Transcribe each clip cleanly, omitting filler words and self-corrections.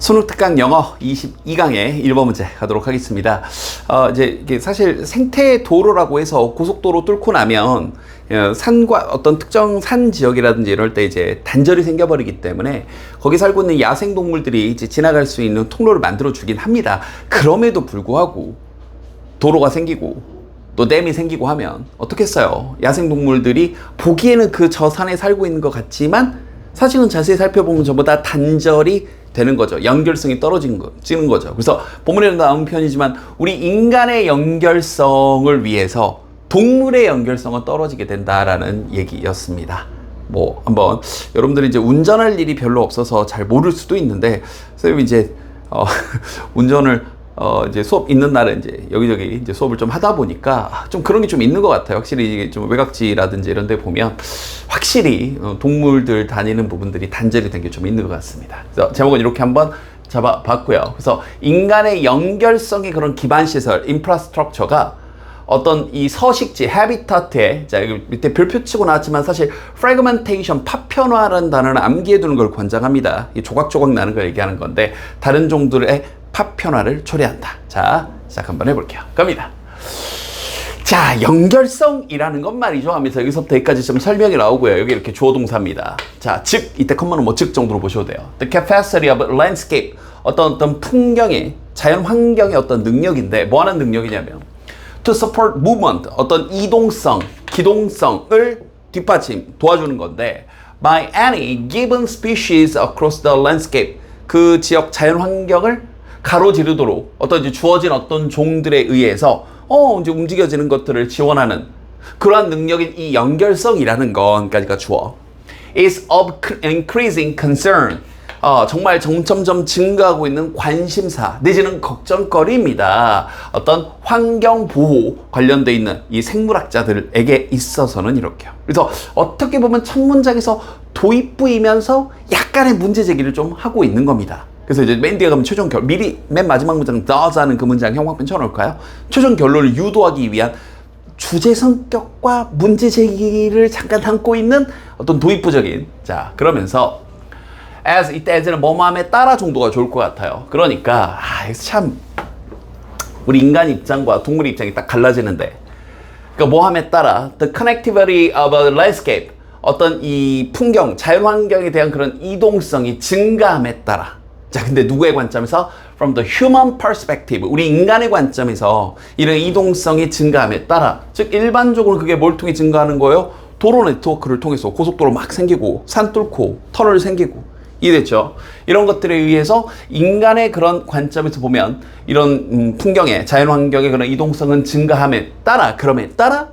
수능 특강 영어 22강의 1번 문제 가도록 하겠습니다. 이제 이게 사실 생태 도로라고 해서 고속도로 뚫고 나면 산과 어떤 특정 산 지역이라든지 이럴 때 이제 단절이 생겨버리기 때문에 거기 살고 있는 야생 동물들이 이제 지나갈 수 있는 통로를 만들어 주긴 합니다. 그럼에도 불구하고 도로가 생기고 또 댐이 생기고 하면 어떻겠어요? 야생 동물들이 보기에는 그 저 산에 살고 있는 것 같지만 사실은 자세히 살펴보면 저보다 단절이 되는 거죠. 연결성이 떨어지는 거죠. 그래서 본문에도 나온 편이지만 우리 인간의 연결성을 위해서 동물의 연결성은 떨어지게 된다라는 얘기였습니다. 뭐 한번 여러분들이 이제 운전할 일이 별로 없어서 잘 모를 수도 있는데 선생님이 이제 운전을 이제 수업 있는 날에 이제 여기저기 이제 수업을 좀 하다 보니까 좀 그런 게 좀 있는 것 같아요. 확실히 이게 좀 외곽지라든지 이런 데 보면 확실히 동물들 다니는 부분들이 단절이 된 게 좀 있는 것 같습니다. 그래서 제목은 이렇게 한번 잡아봤고요. 그래서 인간의 연결성의 그런 기반 시설, 인프라스트럭처가 어떤 이 서식지, 해비타트에, 자, 여기 밑에 별표 치고 나왔지만 사실 fragmentation, 파편화라는 단어는 암기해두는 걸 권장합니다. 이 조각조각 나는 걸 얘기하는 건데 다른 종들의 파편화를 초래한다. 자, 시작 한번 해볼게요. 갑니다. 자, 연결성이라는 건 말이죠 하면서 여기서부터 여기까지 좀 설명이 나오고요. 여기 이렇게 주어 동사입니다. 자, 즉, 이때 컴마는 뭐 즉 정도로 보셔도 돼요. The capacity of landscape, 어떤 풍경의, 자연 환경의 어떤 능력인데 뭐 하는 능력이냐면 to support movement, 어떤 이동성, 기동성을 뒷받침, 도와주는 건데 by any given species across the landscape, 그 지역 자연 환경을 가로지르도록 어떤 이제 주어진 어떤 종들에 의해서 이제 움직여지는 것들을 지원하는 그러한 능력인 이 연결성이라는 건까지가 주어 is of increasing concern, 정말 점점점 증가하고 있는 관심사 내지는 걱정거리입니다. 어떤 환경 보호 관련돼 있는 이 생물학자들에게 있어서는 이렇게요. 그래서 어떻게 보면 첫 문장에서 도입부이면서 약간의 문제 제기를 좀 하고 있는 겁니다. 그래서 이제 맨 뒤에 가면 최종 미리 맨 마지막 문장 does 하는 그 문장 형광펜 쳐놓을까요? 최종 결론을 유도하기 위한 주제 성격과 문제 제기를 잠깐 담고 있는 어떤 도입부적인, 자, 그러면서 as, 이때 as는 뭐뭐함에 따라 정도가 좋을 것 같아요. 그러니까 참 우리 인간 입장과 동물 입장이 딱 갈라지는데, 그러니까 뭐함에 따라 the connectivity of a landscape, 어떤 이 풍경, 자연 환경에 대한 그런 이동성이 증가함에 따라, 자, 근데 누구의 관점에서? From the human perspective, 우리 인간의 관점에서 이런 이동성이 증가함에 따라, 즉 일반적으로 그게 뭘 통해 증가하는 거예요? 도로 네트워크를 통해서 고속도로 막 생기고 산 뚫고 터널 생기고, 이해됐죠? 이런 것들에 의해서 인간의 그런 관점에서 보면 이런 풍경의 자연 환경의 그런 이동성은 증가함에 따라, 그럼에 따라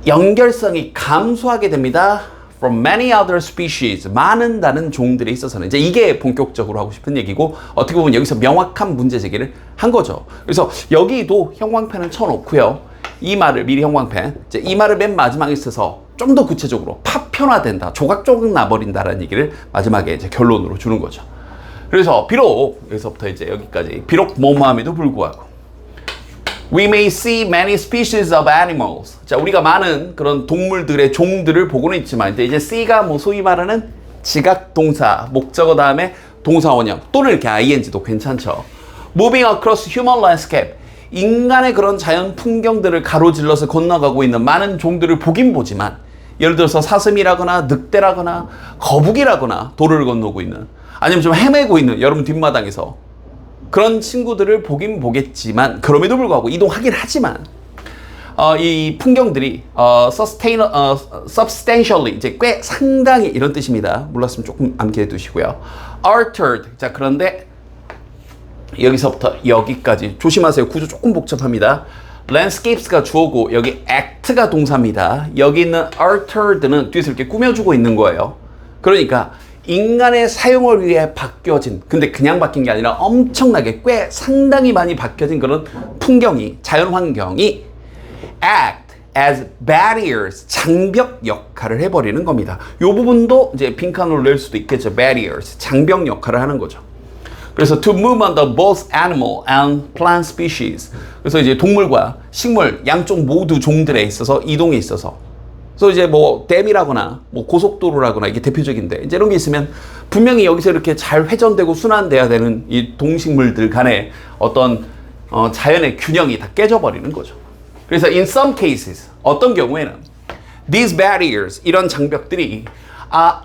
연결성이 감소하게 됩니다. From many other species, 많은 다른 종들에 있어서는, 이제 이게 본격적으로 하고 싶은 얘기고, 어떻게 보면 여기서 명확한 문제 제기를 한 거죠. 그래서 여기도 형광펜을 쳐놓고요. 이 말을, 미리 형광펜, 이제 이 말을 맨 마지막에 써서 좀 더 구체적으로 파편화된다, 조각조각 나버린다라는 얘기를 마지막에 이제 결론으로 주는 거죠. 그래서 비록, 여기서부터 이제 여기까지, 비록 뭐뭐함에도 불구하고, We may see many species of animals. 자, 우리가 많은 그런 동물들의 종들을 보고는 있지만, 이제 see가 뭐 소위 말하는 지각 동사, 목적어 다음에 동사 원형, 또는 이렇게 ing도 괜찮죠. Moving across human landscape. 인간의 그런 자연 풍경들을 가로질러서 건너가고 있는 많은 종들을 보긴 보지만, 예를 들어서 사슴이라거나 늑대라거나 거북이라거나 도로를 건너고 있는, 아니면 좀 헤매고 있는 여러분 뒷마당에서 그런 친구들을 보긴 보겠지만, 그럼에도 불구하고 이동하긴 하지만 이 풍경들이 substantially, 이제 꽤 상당히, 이런 뜻입니다. 몰랐으면 조금 암기해 두시고요. altered. 자, 그런데 여기서부터 여기까지 조심하세요. 구조 조금 복잡합니다. landscapes가 주어고 여기 act가 동사입니다. 여기 있는 altered는 뒤에서 이렇게 꾸며주고 있는 거예요. 그러니까 인간의 사용을 위해 바뀌어진, 근데 그냥 바뀐 게 아니라 엄청나게 꽤 상당히 많이 바뀌어진 그런 풍경이, 자연 환경이 act as barriers, 장벽 역할을 해버리는 겁니다. 이 부분도 이제 빈칸으로 낼 수도 있겠죠. barriers, 장벽 역할을 하는 거죠. 그래서 to move on the both animal and plant species, 그래서 이제 동물과 식물 양쪽 모두 종들에 있어서 이동에 있어서 그래서 이제 뭐 댐이라거나 뭐 고속도로라거나 이게 대표적인데 이제 이런 게 있으면 분명히 여기서 이렇게 잘 회전되고 순환돼야 되는 이 동식물들 간의 어떤 자연의 균형이 다 깨져버리는 거죠. 그래서 in some cases 어떤 경우에는 these barriers 이런 장벽들이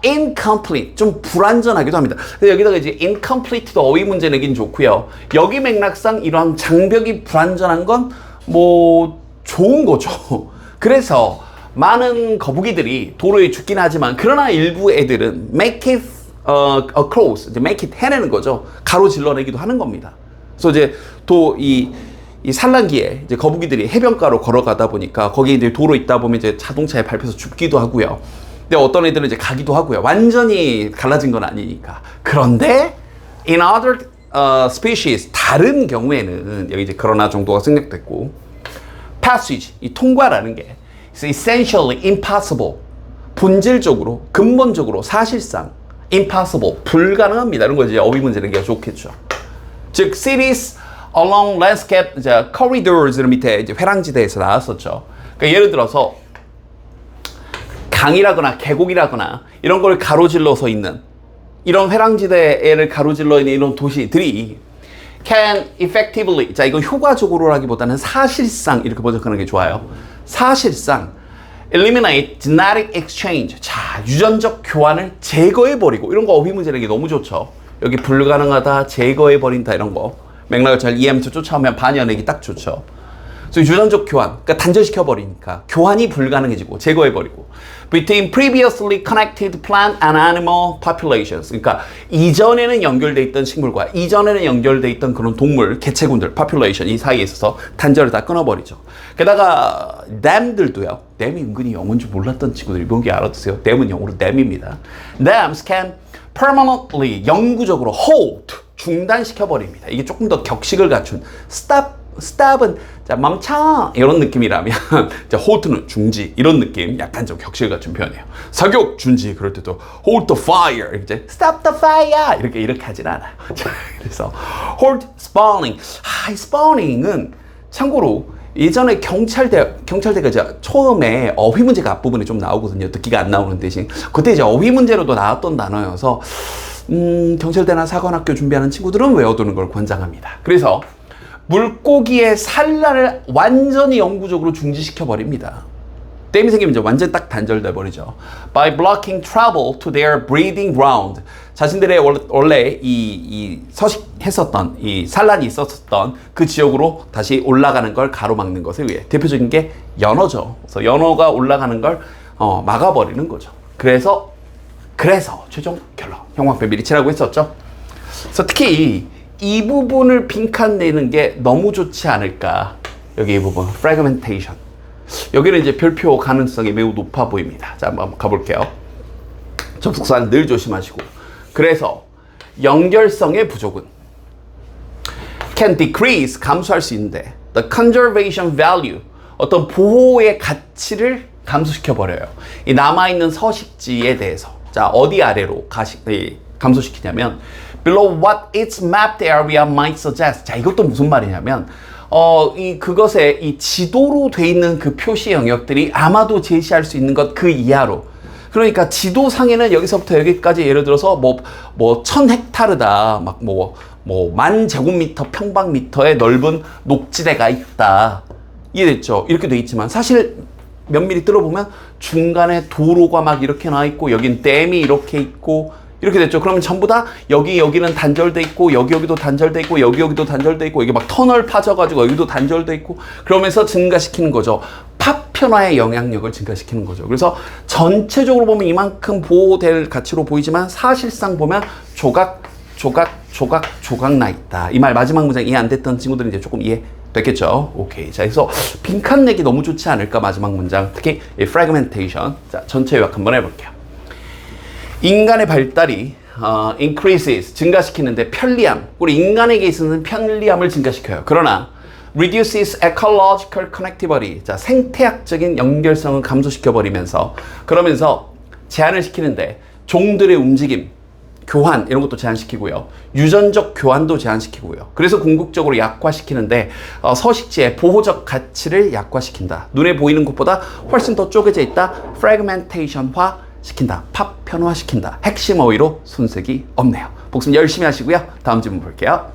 incomplete 좀 불완전하기도 합니다. 그래서 여기다가 이제 incomplete도 어휘 문제 내긴 좋고요. 여기 맥락상 이런 장벽이 불완전한 건 뭐 좋은 거죠. 그래서 많은 거북이들이 도로에 죽긴 하지만 그러나 일부 애들은 make it across, 이제 make it 해내는 거죠. 가로질러내기도 하는 겁니다. 그래서 이제 또 이 산란기에 이제 거북이들이 해변가로 걸어가다 보니까 거기에 이제 도로 있다 보면 이제 자동차에 밟혀서 죽기도 하고요. 근데 어떤 애들은 이제 가기도 하고요. 완전히 갈라진 건 아니니까. 그런데 in other species 다른 경우에는 여기 이제 그러나 정도가 생략됐고 passage 이 통과라는 게 is essentially impossible 본질적으로 근본적으로 사실상 impossible 불가능합니다. 이런 거 이제 어휘 문제 내기가 좋겠죠. 즉 cities along landscape 이제 corridors 밑에 이제 회랑지대에서 나왔었죠. 그러니까 예를 들어서 강이라거나 계곡이라거나 이런 걸 가로질러서 있는 이런 회랑지대를 가로질러 있는 이런 도시들이 can effectively 자 이건 효과적으로라기보다는 사실상 이렇게 번역하는 게 좋아요. 사실상 eliminate genetic exchange 자 유전적 교환을 제거해버리고 이런 거 어휘 문제 내기 너무 좋죠. 여기 불가능하다 제거해버린다 이런 거 맥락을 잘 이해하면서 쫓아오면 반연내기 딱 좋죠. 그래서 유전적 교환, 그러니까 단절시켜버리니까 교환이 불가능해지고 제거해버리고 between previously connected plant and animal populations 그러니까 이전에는 연결돼 있던 식물과 이전에는 연결돼 있던 그런 동물, 개체군들, population 이 사이에 있어서 단절을 다 끊어버리죠. 게다가 dam들도요. dam이 은근히 영어인 줄 몰랐던 친구들이 뭔지 알아두세요. dam은 영어로 dam입니다. dams can permanently 영구적으로 hold 중단시켜버립니다. 이게 조금 더 격식을 갖춘 stop은 자 멈춰 이런 느낌이라면 자 halt는 중지 이런 느낌 약간 좀 격식을 갖춘 표현이에요. 사격 중지 그럴 때도 hold the fire 이렇게 stop the fire 이렇게 하진 않아요. 자, 그래서 hold spawning 이 spawning은 참고로 예전에 경찰대가 이제 처음에 어휘 문제가 앞부분에 좀 나오거든요. 듣기가 안 나오는 대신 그때 이제 어휘 문제로도 나왔던 단어여서 경찰대나 사관학교 준비하는 친구들은 외워두는 걸 권장합니다. 그래서 물고기의 산란을 완전히 영구적으로 중지시켜 버립니다. 댐이 생기면 이제 완전 딱 단절돼 버리죠. By blocking travel to their breeding ground. 자신들의 원래 이 서식했었던 이 산란이 있었던 그 지역으로 다시 올라가는 걸 가로막는 것에 의해 대표적인 게 연어죠. 그래서 연어가 올라가는 걸 막아버리는 거죠. 그래서 최종 결론 형광펜 미리 칠하고 있었죠. 그래서 특히 이 부분을 빈칸 내는 게 너무 좋지 않을까. 여기 이 부분 fragmentation. 여기는 이제 별표 가능성이 매우 높아 보입니다. 자, 한번 가볼게요. 접속사는 늘 조심하시고. 그래서 연결성의 부족은 can decrease 감소할 수 있는데 the conservation value 어떤 보호의 가치를 감소시켜 버려요. 이 남아있는 서식지에 대해서 자 어디 아래로 감소시키냐면 below what its mapped area might suggest. 자 이것도 무슨 말이냐면 그것에 이 지도로 돼 있는 그 표시 영역들이 아마도 제시할 수 있는 것 그 이하로. 그러니까 지도상에는 여기서부터 여기까지 예를 들어서 뭐 1000헥타르다 막 뭐 10,000제곱미터 평방미터의 넓은 녹지대가 있다. 이해됐죠? 이렇게 돼 있지만 사실 면밀히 뚫어보면 중간에 도로가 막 이렇게 나와 있고 여긴 댐이 이렇게 있고 이렇게 됐죠. 그러면 전부 다 여기는 단절돼 있고 여기도 단절돼 있고 여기도 단절돼 있고 이게 막 터널 파져가지고 여기도 단절돼 있고 그러면서 증가시키는 거죠. 파편화의 영향력을 증가시키는 거죠. 그래서 전체적으로 보면 이만큼 보호될 가치로 보이지만 사실상 보면 조각 나 있다. 이 말 마지막 문장 이해 안 됐던 친구들은 이제 조금 이해 됐겠죠? 오케이. 자, 그래서 빈칸 내기 너무 좋지 않을까 마지막 문장. 특히 이 fragmentation. 자, 전체 요약 한번 해볼게요. 인간의 발달이 increases 증가시키는데 편리함. 우리 인간에게 있어서는 편리함을 증가시켜요. 그러나 reduces ecological connectivity. 자, 생태학적인 연결성을 감소시켜 버리면서 그러면서 제한을 시키는데 종들의 움직임 교환 이런 것도 제한시키고요. 유전적 교환도 제한시키고요. 그래서 궁극적으로 약화시키는데 서식지의 보호적 가치를 약화시킨다. 눈에 보이는 것보다 훨씬 더 쪼개져 있다. 프래그멘테이션화 시킨다. 파편화시킨다. 핵심 어휘로 손색이 없네요. 복습 열심히 하시고요. 다음 질문 볼게요.